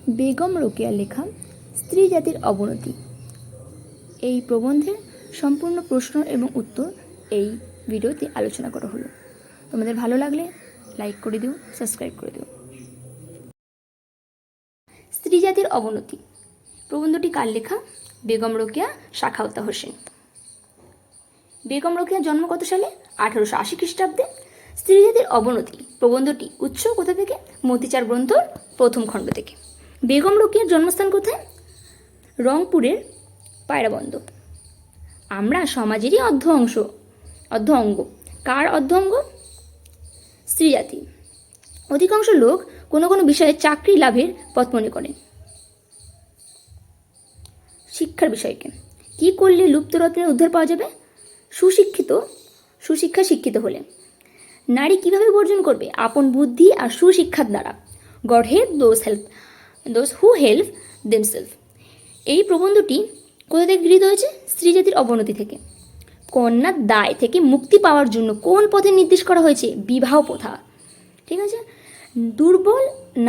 বেগম রোকেয়ার লেখা স্ত্রী জাতির অবনতি। এই প্রবন্ধের সম্পূর্ণ প্রশ্ন এবং উত্তর এই ভিডিওতে আলোচনা করা হলো। তোমাদের ভালো লাগলে লাইক করে দিও, সাবস্ক্রাইব করে দিও। স্ত্রী জাতির অবনতি প্রবন্ধটি কার লেখা? বেগম রোকেয়া সাখাওয়াত হোসেন। বেগম রোকেয়ার জন্ম কত সালে? 1880 খ্রিস্টাব্দে। স্ত্রী জাতির অবনতি প্রবন্ধটি উৎস কোথা থেকে? মতিচার গ্রন্থর প্রথম খণ্ড থেকে। বেগম রোকেয়ার জন্মস্থান কোথায়? রংপুরের পায়রাবন্দ। আমরা সমাজেরই অর্ধ অঙ্গ। কার অর্ধ অঙ্গ? স্ত্রী জাতি। অধিকাংশ লোক কোনো কোনো বিষয়ে চাকরি লাভের পথ মনে করেন। শিক্ষার বিষয়কে কি করলে লুপ্ত রত্নের উদ্ধার পাওয়া যাবে? শিক্ষিত হলে। নারী কিভাবে বর্জন করবে? আপন বুদ্ধি আর সুশিক্ষার দ্বারা। God help those who help themselves. এই প্রবন্ধটি কোথা থেকে গৃহীত হয়েছে? স্ত্রী জাতির অবনতি থেকে। কন্যার দায় থেকে মুক্তি পাওয়ার জন্য কোন পথে নির্দেশ করা হয়েছে? বিবাহ প্রথা। ঠিক আছে।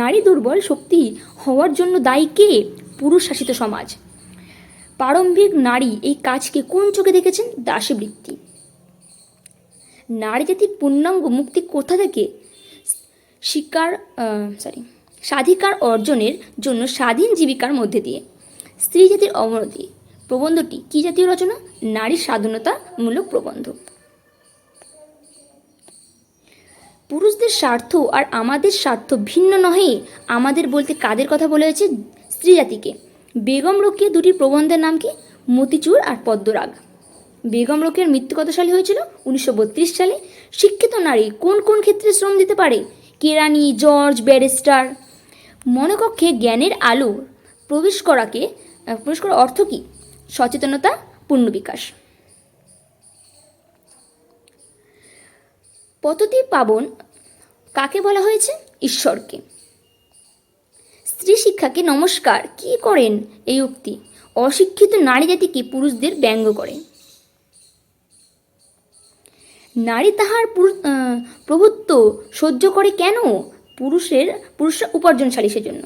নারী দুর্বল শক্তি হওয়ার জন্য দায়ী কে? পুরুষ শাসিত সমাজ। প্রারম্ভিক নারী এই কাজকে কোন চোখে দেখেছেন? দাসী বৃত্তি। নারী জাতির পূর্ণাঙ্গ মুক্তি কোথা থেকে? স্বাধিকার অর্জনের জন্য স্বাধীন জীবিকার মধ্যে দিয়ে। স্ত্রী জাতির অবনতি প্রবন্ধটি কি জাতীয় রচনা? নারী স্বাধীনতামূলক প্রবন্ধ। পুরুষদের স্বার্থ আর আমাদের স্বার্থ ভিন্ন নহে। আমাদের বলতে কাদের কথা বলা হয়েছে? স্ত্রী জাতিকে। বেগম রোকেয়া দুটি প্রবন্ধের নাম কি? মতিচুর আর পদ্মরাগ। বেগম রোকেয়ার মৃত্যু কত সালে হয়েছিল? 1932 সালে। শিক্ষিত নারী কোন কোন ক্ষেত্রে শ্রম দিতে পারে? কেরানি, জজ, ব্যারিস্টার। মনকক্ষে জ্ঞানের আলো প্রবেশ করার অর্থ কি? সচেতনতা, পূর্ণ বিকাশ। পততি পাবন কাকে বলা হয়েছে? ঈশ্বরকে। স্ত্রী শিক্ষাকে নমস্কার কি করেন? এই উক্তি অশিক্ষিত নারী জাতিকে পুরুষদের ব্যঙ্গ করে। নারী তাহার প্রভুত্ব সহ্য করে কেন? পুরুষরা উপার্জনশালী সেজন্য।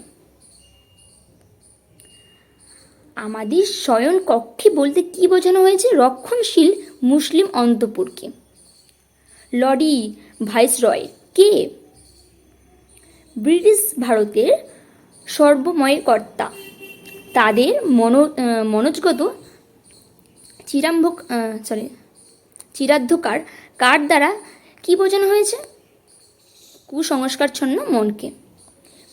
আমাদের শয়ন কক্ষে বলতে কি বোঝানো হয়েছে? রক্ষণশীল মুসলিম অন্তঃপুরকে। লর্ডি ভাইসরয় কে? ব্রিটিশ ভারতের সর্বময়ের কর্তা। তাদের মনোজগত চিরাধ্যকার কার দ্বারা কি বোঝানো হয়েছে? কুসংস্কারচ্ছন্ন মনকে।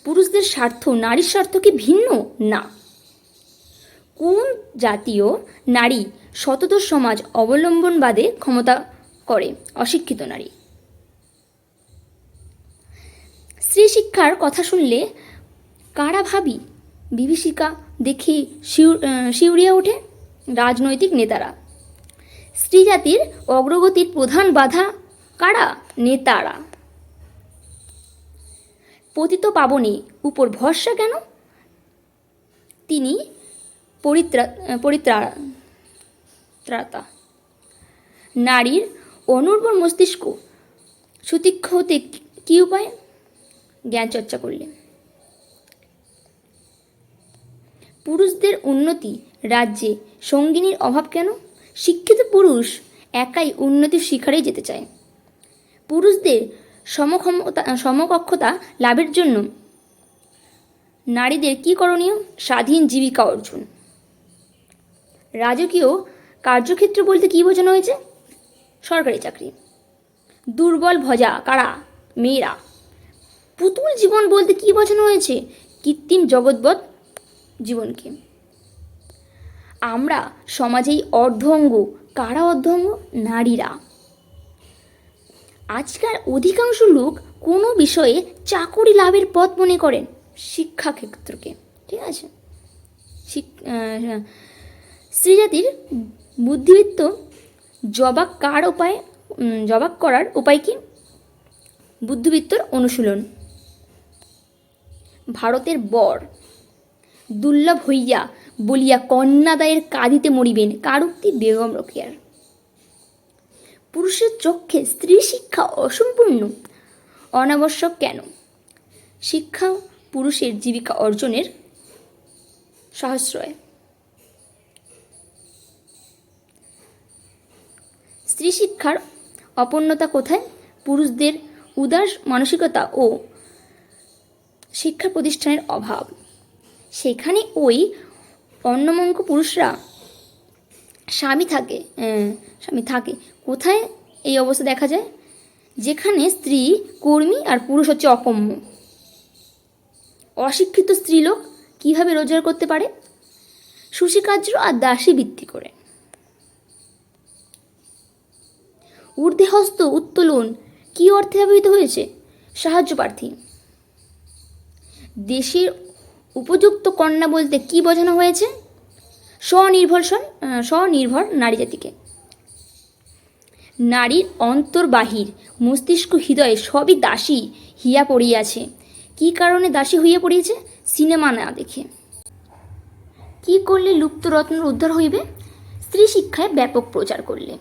পুরুষদের স্বার্থ নারীর স্বার্থ কি ভিন্ন? না। কোন জাতীয় নারী শতদোষ সমাজ অবলম্বনবাদে ক্ষমতা করে? অশিক্ষিত নারী। স্ত্রী শিক্ষার কথা শুনলে কারা ভাবি বিভীষিকা দেখে শিউরিয়া ওঠে? রাজনৈতিক নেতারা। স্ত্রী জাতির অগ্রগতির প্রধান বাধা কারা? নেতারা। পতিত পাবনী উপর ভরসা কেন? তিনি পরিত্রাতা। নারীর অনুর্বর মস্তিষ্ক সুতীক্ষ্ণ হতে কি উপায়? জ্ঞান চর্চা করলে। পুরুষদের উন্নতি রাজ্যে সঙ্গিনীর অভাব কেন? শিক্ষিত পুরুষ একাই উন্নতির শিখরে যেতে চায়। পুরুষদের সমকক্ষতা লাভের জন্য নারীদের কি করণীয়? স্বাধীন জীবিকা অর্জন। রাজকীয় কার্যক্ষেত্র বলতে কি বোঝানো হয়েছে? সরকারি চাকরি। দুর্বল ভজা কারা? মেয়েরা। পুতুল জীবন বলতে কি বোঝানো হয়েছে? কৃত্রিম জগৎবৎ জীবনকে। আমরা সমাজেই অর্ধঅঙ্গ। কারা অর্ধঅঙ্গ? নারীরা। আজকাল অধিকাংশ লোক কোনো বিষয়ে চাকরি লাভের পথ মনে করেন শিক্ষাক্ষেত্রকে। ঠিক আছে। স্ত্রীজাতির বুদ্ধিবৃত্ত জবাব করার উপায় কি? বুদ্ধিবৃত্তর অনুশীলন। ভারতের বর দুর্লভ হইয়া বলিয়া কন্যাদায়ের কাঁদিতে মরিবেন কার উক্তি? বেগম রোকেয়ার। পুরুষের চক্ষে স্ত্রী শিক্ষা অসম্পূর্ণ অনাবশ্যক কেন? শিক্ষা পুরুষের জীবিকা অর্জনের সহস্রয়। স্ত্রী শিক্ষার অপূর্ণতা কোথায়? পুরুষদের উদার মানসিকতা ও শিক্ষা প্রতিষ্ঠানের অভাব। সেখানে ওই অন্যমঙ্ক পুরুষরা স্বামী থাকে কোথায়? এই অবস্থা দেখা যায় যেখানে স্ত্রী কর্মী আর পুরুষ হচ্ছে অকম্য। অশিক্ষিত স্ত্রীলোক কিভাবে রোজগার করতে পারে? সুশীকার্য আর দাসী বৃত্তি করে। ঊর্ধ্বে হস্ত উত্তোলন কি অর্থে ব্যবহৃত হয়েছে? সাহায্য প্রার্থী। দেশের উপযুক্ত কন্যা বলতে কি বোঝানো হয়েছে? স্বনির্ভর নারী জাতিকে। নারীর অন্তর বাহির মস্তিষ্ক হৃদয়ে সবই দাসী হিয়া পড়িয়াছে। কি কারণে দাসী হইয়া পড়িয়েছে? সিনেমা না দেখে। কি করলে লুপ্ত রত্ন উদ্ধার হইবে? স্ত্রী শিক্ষায় ব্যাপক প্রচার করলে।